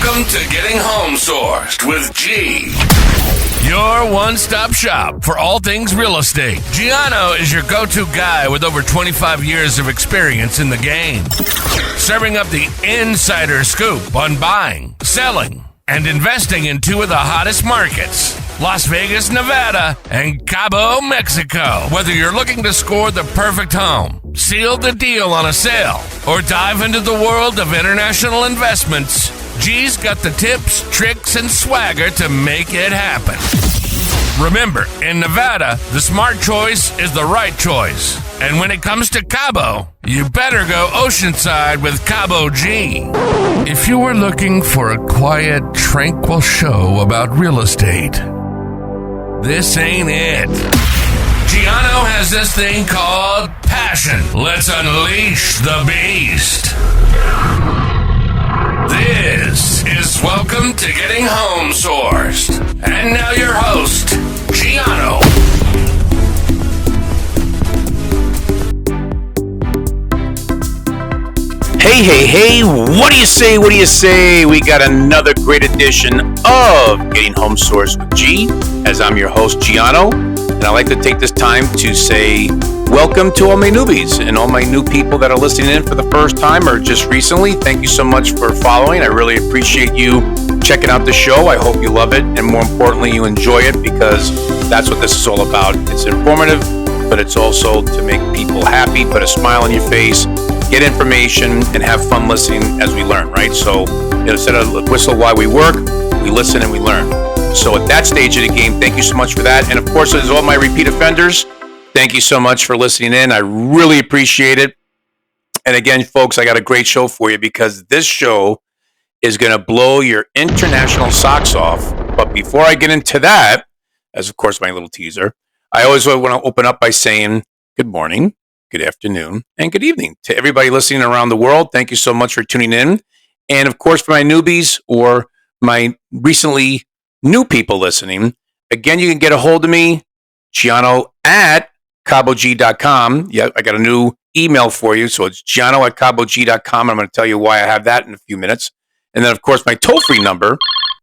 Welcome to Getting Home Sourced with G. Your one-stop shop for all things real estate. Gianno is your go-to guy with over 25 years of experience in the game, serving up the insider scoop on buying, selling, and investing in two of the hottest markets, Las Vegas, Nevada, and Cabo, Mexico. Whether you're looking to score the perfect home, seal the deal on a sale, or dive into the world of international investments, G's got the tips, tricks, and swagger to make it happen. Remember, in Nevada, the smart choice is the right choice. And when it comes to Cabo, you better go oceanside with Cabo G. If you were looking for a quiet, tranquil show about real estate, this ain't it. Gianno has this thing called passion. Let's unleash the beast. This is Welcome to Getting Home Sourced. And now your host, Gianno. Hey, what do you say? We got another great edition of Getting Home Sourced with G, as I'm your host, Gianno. And I like to take this time to say welcome to all my newbies and all my new people that are listening in for the first time or just recently. Thank you so much for following. I really appreciate you checking out the show. I hope you love it, and more importantly, you enjoy it, because that's what this is all about. It's informative, but it's also to make people happy, put a smile on your face, get information, and have fun listening as we learn, right? So instead of whistle while we work, we listen and we learn. So at that stage of the game, thank you so much for that. And of course, as all my repeat offenders, thank you so much for listening in. I really appreciate it. And again, folks, I got a great show for you, because this show is going to blow your international socks off. But before I get into that, as of course my little teaser, I always want to open up by saying good morning, good afternoon, and good evening to everybody listening around the world. Thank you so much for tuning in. And of course, for my newbies or my recently new people listening, again, you can get a hold of me, Gianno at CaboG.com. Yeah, I got a new email for you. So it's Gianno at CaboG.com. I'm going to tell you why I have that in a few minutes. And then, of course, my toll-free number,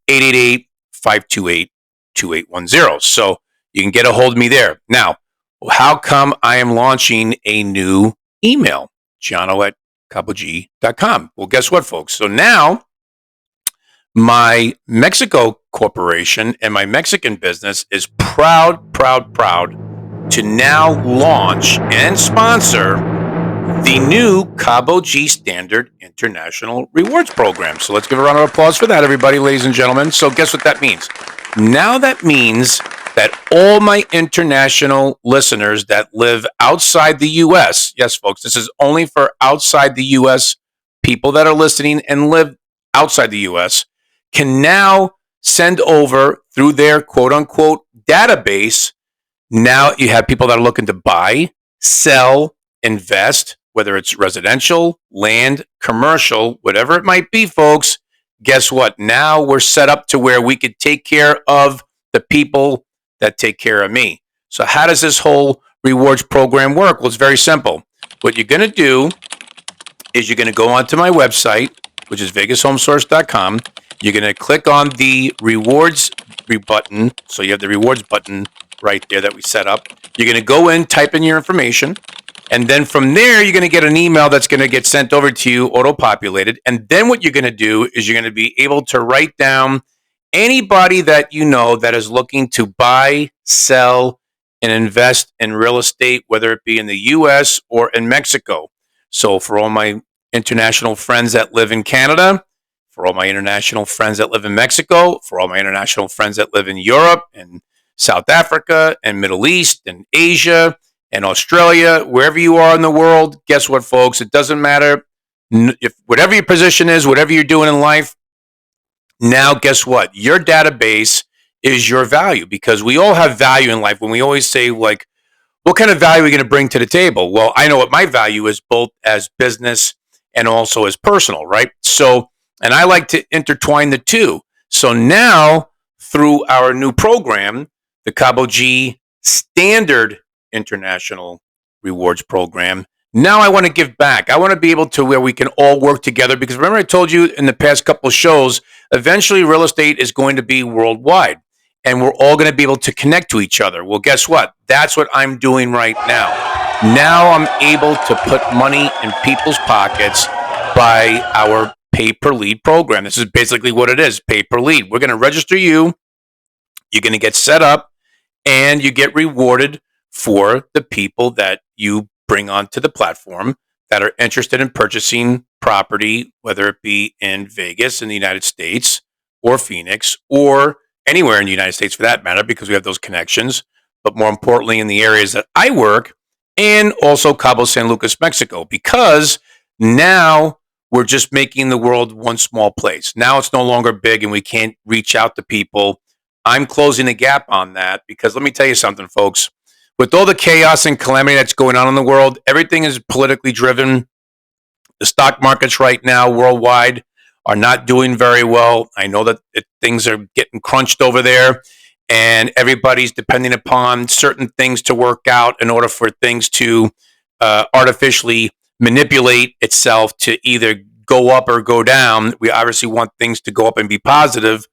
888-528-2810. So you can get a hold of me there. Now, how come I am launching a new email? Gianno at CaboG.com. Well, guess what, folks? So now my Mexico corporation and my Mexican business is proud to now launch and sponsor the new Cabo G Standard International Rewards Program. So let's give a round of applause for that, everybody, ladies and gentlemen. So guess what that means? Now that means that all my international listeners that live outside the U.S., yes, folks, this is only for outside the U.S. people that are listening and live outside the U.S., can now send over through their quote-unquote database. Now you have people that are looking to buy, sell, invest, whether it's residential, land, commercial, whatever it might be, folks. Guess what? Now we're set up to where we could take care of the people that take care of me. So how does this whole rewards program work? Well, it's very simple. What you're going to do is you're going to go onto my website, which is VegasHomeSource.com. You're going to click on the rewards button. So you have the rewards button right there that we set up. You're going to go in, type in your information, and then from there, you're going to get an email that's going to get sent over to you, auto-populated. And then what you're going to do is you're going to be able to write down anybody that you know that is looking to buy, sell, and invest in real estate, whether it be in the U.S. or in Mexico. So for all my international friends that live in Canada, for all my international friends that live in Mexico, for all my international friends that live in Europe and South Africa and Middle East and Asia and Australia, wherever you are in the world, guess what, folks? It doesn't matter if whatever your position is, whatever you're doing in life. Now, guess what? Your database is your value, because we all have value in life. When we always say, like, what kind of value are we going to bring to the table? Well, I know what my value is, both as business and also as personal, right? So, and I like to intertwine the two. So now, through our new program, the Cabo G Standard International Rewards Program, Now I want to give back. I want to be able to where we can all work together because remember I told you in the past couple of shows, eventually real estate is going to be worldwide and we're all going to be able to connect to each other. Well, guess what? That's what I'm doing right now. Now I'm able to put money in people's pockets by our pay per lead program. This is basically what it is, pay per lead. We're going to register you. You're going to get set up and you get rewarded for the people that you bring onto the platform that are interested in purchasing property, whether it be in Vegas in the United States or Phoenix or anywhere in the United States for that matter, because we have those connections, but more importantly in the areas that I work and also Cabo San Lucas, Mexico, because now we're just making the world one small place. Now it's no longer big and we can't reach out to people. I'm closing the gap on that because let me tell you something, folks. With all the chaos and calamity that's going on in the world, everything is politically driven. The stock markets right now worldwide are not doing very well. I know that things are getting crunched over there, and everybody's depending upon certain things to work out in order for things to artificially manipulate itself to either go up or go down. We obviously want things to go up and be positive,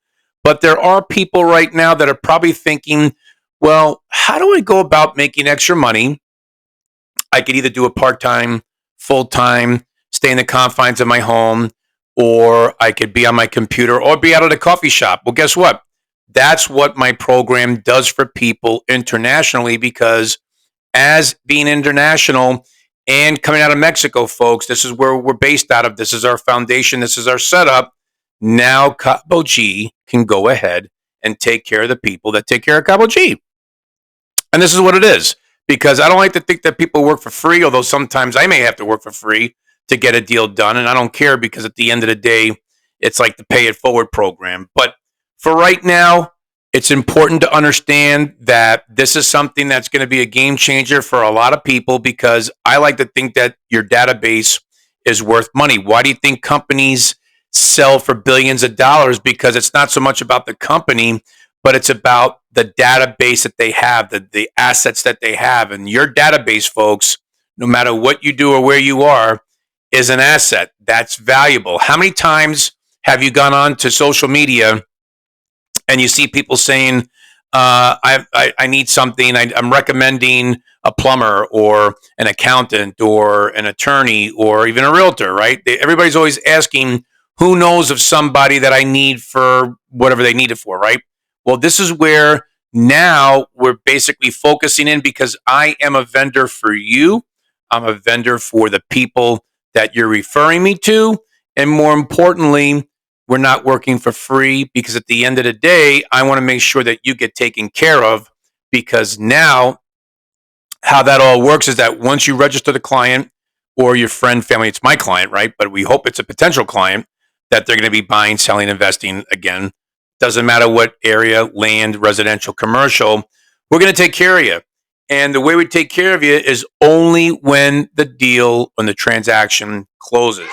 but there are people right now that are probably thinking, well, how do I go about making extra money? I could either do it part-time, full-time, stay in the confines of my home, or I could be on my computer or be out at a coffee shop. Well, guess what? That's what my program does for people internationally because as being international and coming out of Mexico, folks, this is where we're based out of. This is our foundation. This is our setup. Now Cabo G can go ahead and take care of the people that take care of Cabo G. And this is what it is, because I don't like to think that people work for free, although sometimes I may have to work for free to get a deal done. And I don't care because at the end of the day, it's like the pay it forward program. But for right now, it's important to understand that this is something that's going to be a game changer for a lot of people because I like to think that your database is worth money. Why do you think companies sell for billions of dollars? Because it's not so much about the company, but it's about the database that they have, the assets that they have. And your database, folks, no matter what you do or where you are, is an asset that's valuable. How many times have you gone on to social media and you see people saying, I need something, I'm recommending a plumber or an accountant or an attorney or even a realtor, right? Everybody's always asking, who knows of somebody that I need for whatever they need it for, right? Well, this is where now we're basically focusing in because I am a vendor for you. I'm a vendor for the people that you're referring me to. And more importantly, we're not working for free because at the end of the day, I want to make sure that you get taken care of because now how that all works is that once you register the client or your friend, family, it's my client, right? But we hope it's a potential client that they're going to be buying, selling, investing again. Doesn't matter what area, land, residential, commercial, we're going to take care of you. And the way we take care of you is only when the transaction closes.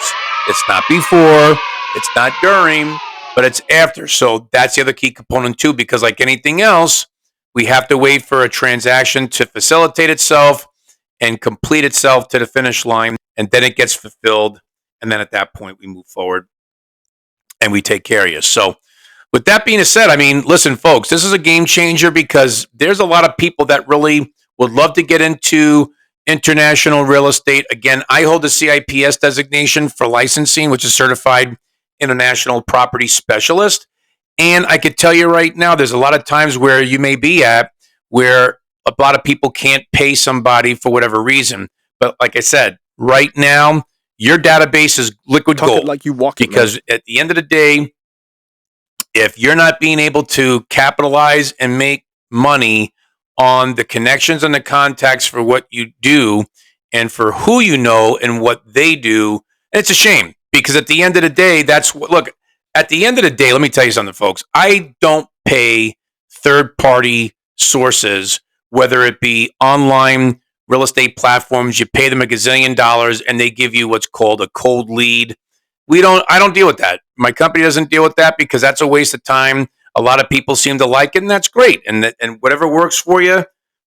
It's not before, it's not during, but it's after. So that's the other key component too, because like anything else, we have to wait for a transaction to facilitate itself and complete itself to the finish line. And then it gets fulfilled. And then at that point, we move forward and we take care of you. So with that being said, I mean, listen, folks, this is a game changer because there's a lot of people that really would love to get into international real estate. Again, I hold the CIPS designation for licensing, which is Certified International Property Specialist. And I could tell you right now, there's a lot of times where you may be at where a lot of people can't pay somebody for whatever reason. But like I said, right now, your database is liquid gold. Like you walk it, because at the end of the day, if you're not being able to capitalize and make money on the connections and the contacts for what you do and for who you know and what they do, it's a shame because at the end of the day, at the end of the day, let me tell you something, folks. I don't pay third-party sources, whether it be online real estate platforms. You pay them a gazillion dollars and they give you what's called a cold lead. I don't deal with that. My company doesn't deal with that because that's a waste of time. A lot of people seem to like it, and that's great. And whatever works for you,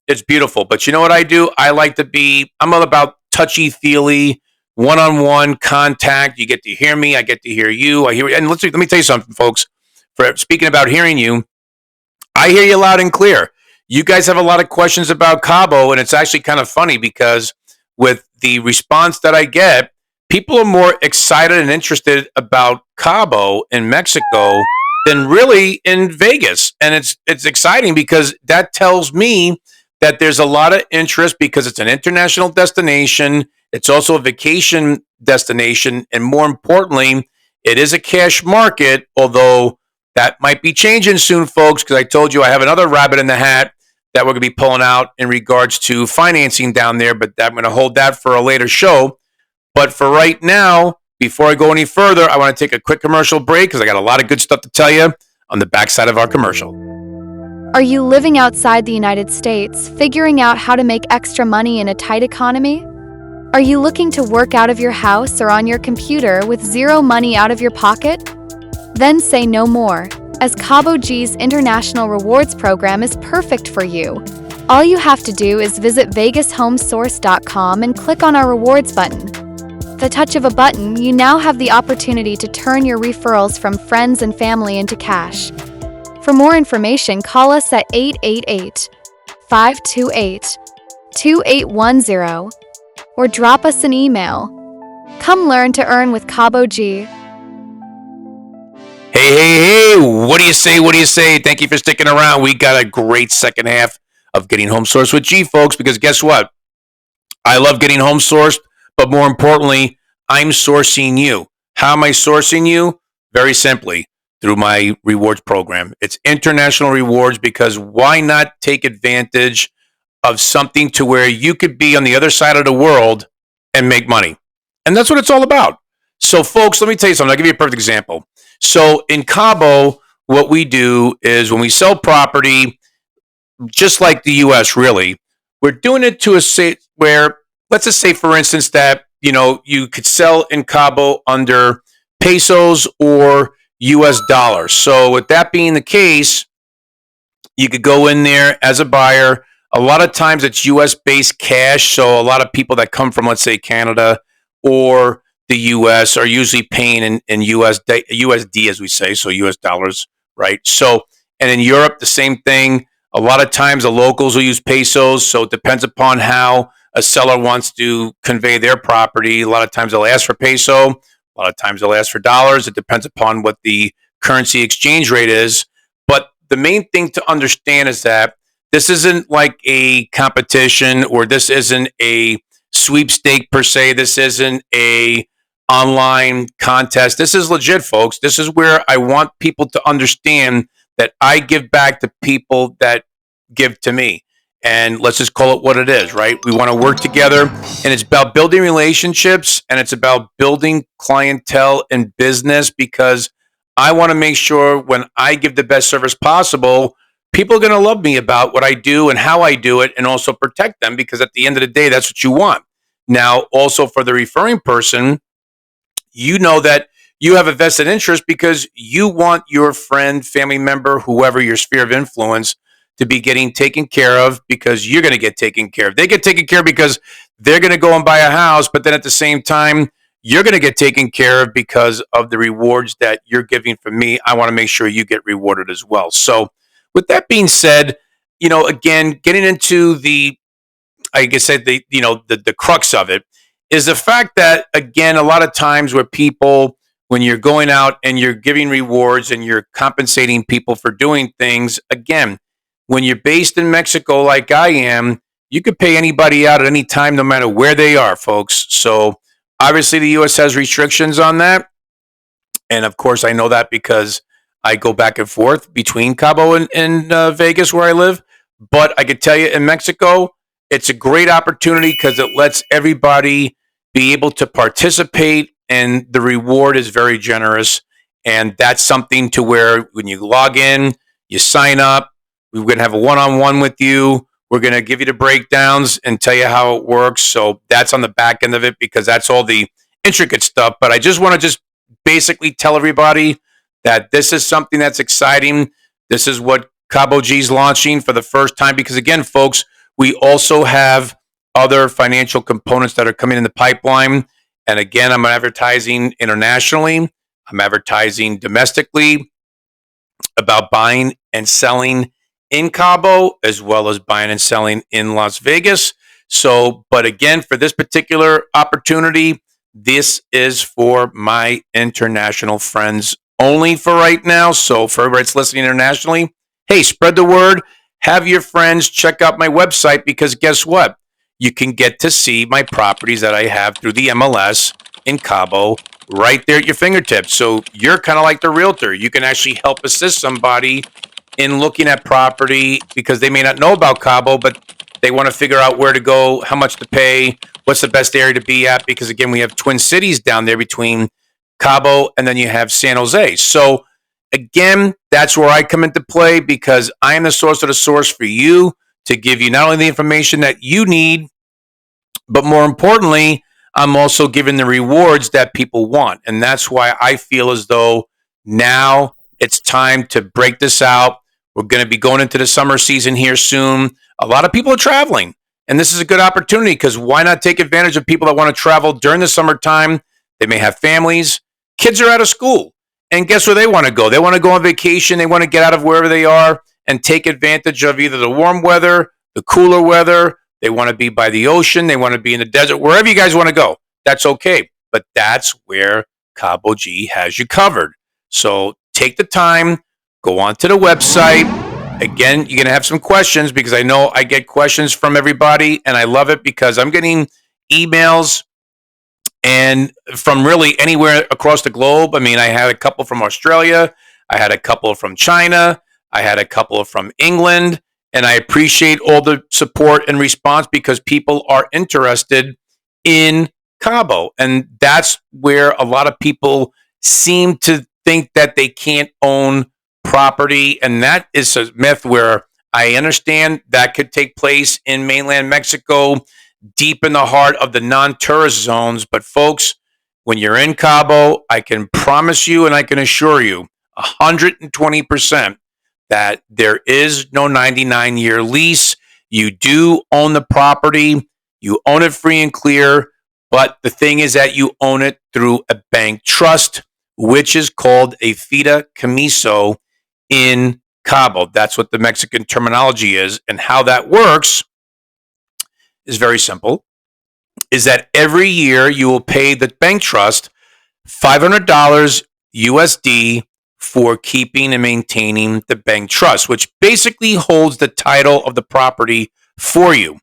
it's beautiful. But you know what I do? I'm all about touchy-feely, one-on-one contact. You get to hear me. I get to hear you. And let me tell you something, folks. For speaking about hearing you, I hear you loud and clear. You guys have a lot of questions about Cabo, and it's actually kind of funny because with the response that I get, people are more excited and interested about Cabo in Mexico than really in Vegas. And it's exciting because that tells me that there's a lot of interest because it's an international destination. It's also a vacation destination. And more importantly, it is a cash market, although that might be changing soon, folks, because I told you I have another rabbit in the hat that we're going to be pulling out in regards to financing down there, but I'm going to hold that for a later show. But for right now, before I go any further, I want to take a quick commercial break because I got a lot of good stuff to tell you on the backside of our commercial. Are you living outside the United States, figuring out how to make extra money in a tight economy? Are you looking to work out of your house or on your computer with zero money out of your pocket? Then say no more, as Cabo G's International Rewards Program is perfect for you. All you have to do is visit VegasHomeSource.com and click on our rewards button. The touch of a button, you now have the opportunity to turn your referrals from friends and family into cash. For more information, call us at 888-528-2810 or drop us an email. Come learn to earn with Cabo G. Hey, what do you say? What do you say? Thank you for sticking around. We got a great second half of Getting Home Sourced with G, folks, because guess what? I love getting home sourced, but more importantly, I'm sourcing you. How am I sourcing you? Very simply, through my rewards program. It's international rewards because why not take advantage of something to where you could be on the other side of the world and make money? And that's what it's all about. So, folks, let me tell you something. I'll give you a perfect example. So in Cabo, what we do is when we sell property, just like the U.S., really, we're doing it to a state where, let's just say, for instance, that you could sell in Cabo under pesos or U.S. dollars. So with that being the case, you could go in there as a buyer. A lot of times it's U.S.-based cash. So a lot of people that come from, let's say, Canada or the U.S. are usually paying in USD, as we say, so U.S. dollars, right? So, and in Europe, the same thing. A lot of times the locals will use pesos, so it depends upon how a seller wants to convey their property. A lot of times they'll ask for peso. A lot of times they'll ask for dollars. It depends upon what the currency exchange rate is. But the main thing to understand is that this isn't like a competition, or this isn't a sweepstake per se. This isn't a online contest. This is legit, folks. This is where I want people to understand that I give back to people that give to me. And let's just call it what it is, right? We want to work together, and it's about building relationships, and it's about building clientele and business, because I want to make sure when I give the best service possible, people are going to love me about what I do and how I do it, and also protect them, because at the end of the day, that's what you want. Now, also for the referring person, you know that you have a vested interest because you want your friend, family member, whoever your sphere of influence, to be getting taken care of, because you're going to get taken care of. They get taken care of because they're going to go and buy a house, but then at the same time, you're going to get taken care of because of the rewards that you're giving from me. I want to make sure you get rewarded as well. So with that being said, again, getting into the crux of it is the fact that, again, a lot of times where people, when you're going out and you're giving rewards and you're compensating people for doing things, again, when you're based in Mexico like I am, you could pay anybody out at any time, no matter where they are, folks. So obviously the U.S. has restrictions on that. And of course, I know that because I go back and forth between Cabo and Vegas, where I live. But I could tell you, in Mexico, it's a great opportunity because it lets everybody be able to participate, and the reward is very generous. And that's something to where when you log in, you sign up, we're going to have a one-on-one with you. We're going to give you the breakdowns and tell you how it works. So that's on the back end of it, because that's all the intricate stuff. But I just want to basically tell everybody that this is something that's exciting. This is what Cabo G's launching for the first time, because again, folks, we also have other financial components that are coming in the pipeline. And again, I'm advertising internationally. I'm advertising domestically about buying and selling in Cabo, as well as buying and selling in Las Vegas. So, but again, for this particular opportunity, this is for my international friends only for right now. So, for everybody that's listening internationally, hey, spread the word. Have your friends check out my website, because guess what? You can get to see my properties that I have through the MLS in Cabo right there at your fingertips. So you're kind of like the realtor. You can actually help assist somebody in looking at property, because they may not know about Cabo, but they want to figure out where to go, how much to pay, what's the best area to be at. Because again, we have Twin Cities down there between Cabo and then you have San Jose. So again, that's where I come into play, because I am the source of the source for you to give you not only the information that you need, but more importantly, I'm also giving the rewards that people want. And that's why I feel as though now it's time to break this out. We're going to be going into the summer season here soon. A lot of people are traveling, and this is a good opportunity, because why not take advantage of people that want to travel during the summertime? They may have families, kids are out of school, and guess where they want to go? They want to go on vacation. They want to get out of wherever they are and take advantage of either the warm weather, the cooler weather. They want to be by the ocean. They want to be in the desert, wherever you guys want to go. That's okay. But that's where Cabo G has you covered. So take the time, go onto the website. Again, you're going to have some questions, because I know I get questions from everybody, and I love it, because I'm getting emails and from really anywhere across the globe. I mean, I had a couple from Australia. I had a couple from China. I had a couple from England. And I appreciate all the support and response, because people are interested in Cabo. And that's where a lot of people seem to think that they can't own property. And that is a myth, where I understand that could take place in mainland Mexico, deep in the heart of the non-tourist zones. But folks, when you're in Cabo, I can promise you and I can assure you 120% that there is no 99-year lease. You do own the property. You own it free and clear. But the thing is that you own it through a bank trust, which is called a fideicomiso in Cabo. That's what the Mexican terminology is. And how that works is very simple, is that every year you will pay the bank trust $500 USD for keeping and maintaining the bank trust, which basically holds the title of the property for you.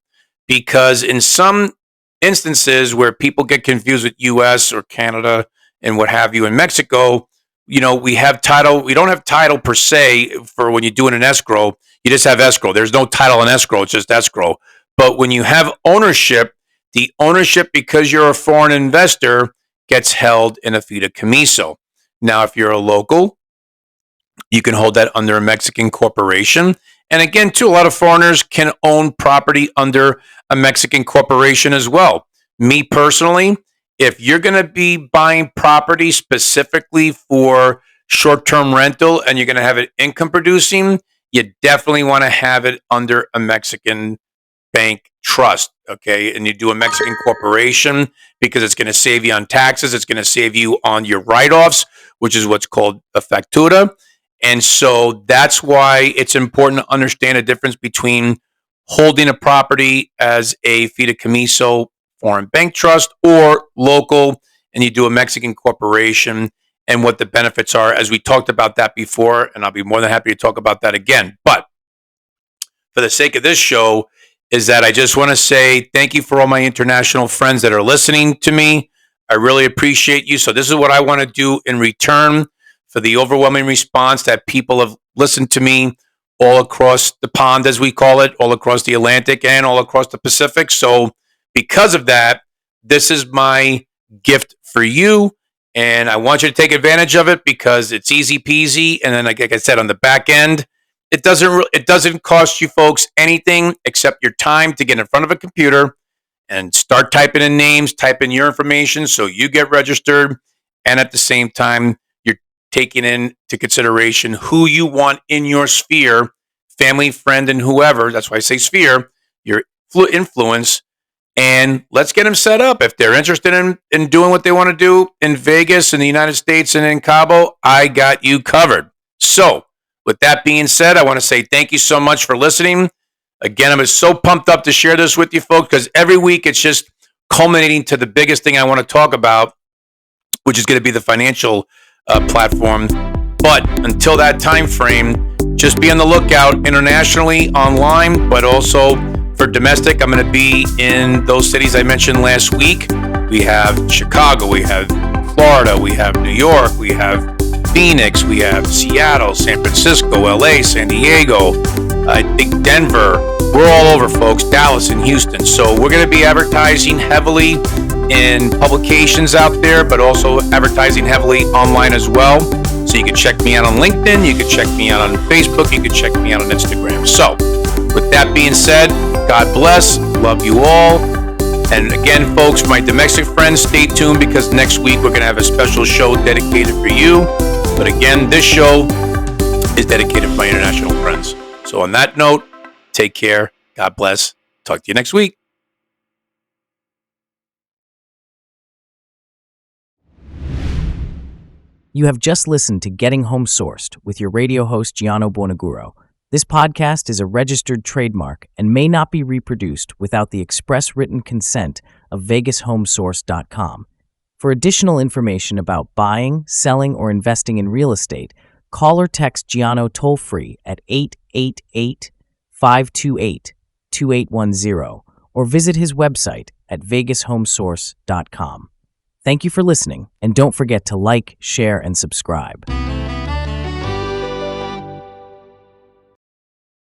Because in some instances where people get confused with US or Canada and what have you in Mexico, we have title. We don't have title per se for when you're doing an escrow. You just have escrow. There's no title in escrow. It's just escrow. But when you have ownership, the ownership, because you're a foreign investor, gets held in a fideicomiso. Now, if you're a local, you can hold that under a Mexican corporation. And again, too, a lot of foreigners can own property under a Mexican corporation as well. Me personally, if you're going to be buying property specifically for short-term rental and you're going to have it income producing, you definitely want to have it under a Mexican bank trust, okay? And you do a Mexican corporation, because it's going to save you on taxes. It's going to save you on your write-offs, which is what's called a factura. And so that's why it's important to understand the difference between holding a property as a fideicomiso foreign bank trust or local, and you do a Mexican corporation, and what the benefits are, as we talked about that before, and I'll be more than happy to talk about that again. But for the sake of this show, is that I just want to say thank you for all my international friends that are listening to me. I really appreciate you. So this is what I want to do in return for the overwhelming response that people have listened to me all across the pond, as we call it, all across the Atlantic and all across the Pacific. So because of that, this is my gift for you. And I want you to take advantage of it, because it's easy peasy. And then, like I said, on the back end, it doesn't cost you folks anything except your time to get in front of a computer and start typing in names, type in your information so you get registered. And at the same time, you're taking into consideration who you want in your sphere, family, friend, and whoever. That's why I say sphere, your influence, and let's get them set up. If they're interested in doing what they want to do in Vegas, in the United States, and in Cabo, I got you covered. So with that being said, I want to say thank you so much for listening. Again, I'm so pumped up to share this with you folks because every week it's just culminating to the biggest thing I want to talk about, which is going to be the financial platform. But until that time frame, just be on the lookout internationally, online, but also for domestic. I'm going to be in those cities I mentioned last week. We have Chicago, we have Florida, we have New York, we have Phoenix, we have Seattle, San Francisco, LA, San Diego, I think Denver. We're all over, folks, Dallas and Houston. So we're going to be advertising heavily in publications out there, but also advertising heavily online as well. So you can check me out on LinkedIn, you can check me out on Facebook, you can check me out on Instagram. So with that being said, God bless, love you all. And again, folks, my domestic friends, stay tuned because next week we're going to have a special show dedicated for you. But again, this show is dedicated for my international friends. So on that note, take care. God bless. Talk to you next week. You have just listened to Getting Home Sourced with your radio host, Gianno Buonaguro. This podcast is a registered trademark and may not be reproduced without the express written consent of VegasHomeSource.com. For additional information about buying, selling, or investing in real estate, call or text Gianno toll-free at 888-528-2810 or visit his website at VegasHomeSource.com. Thank you for listening, and don't forget to like, share, and subscribe.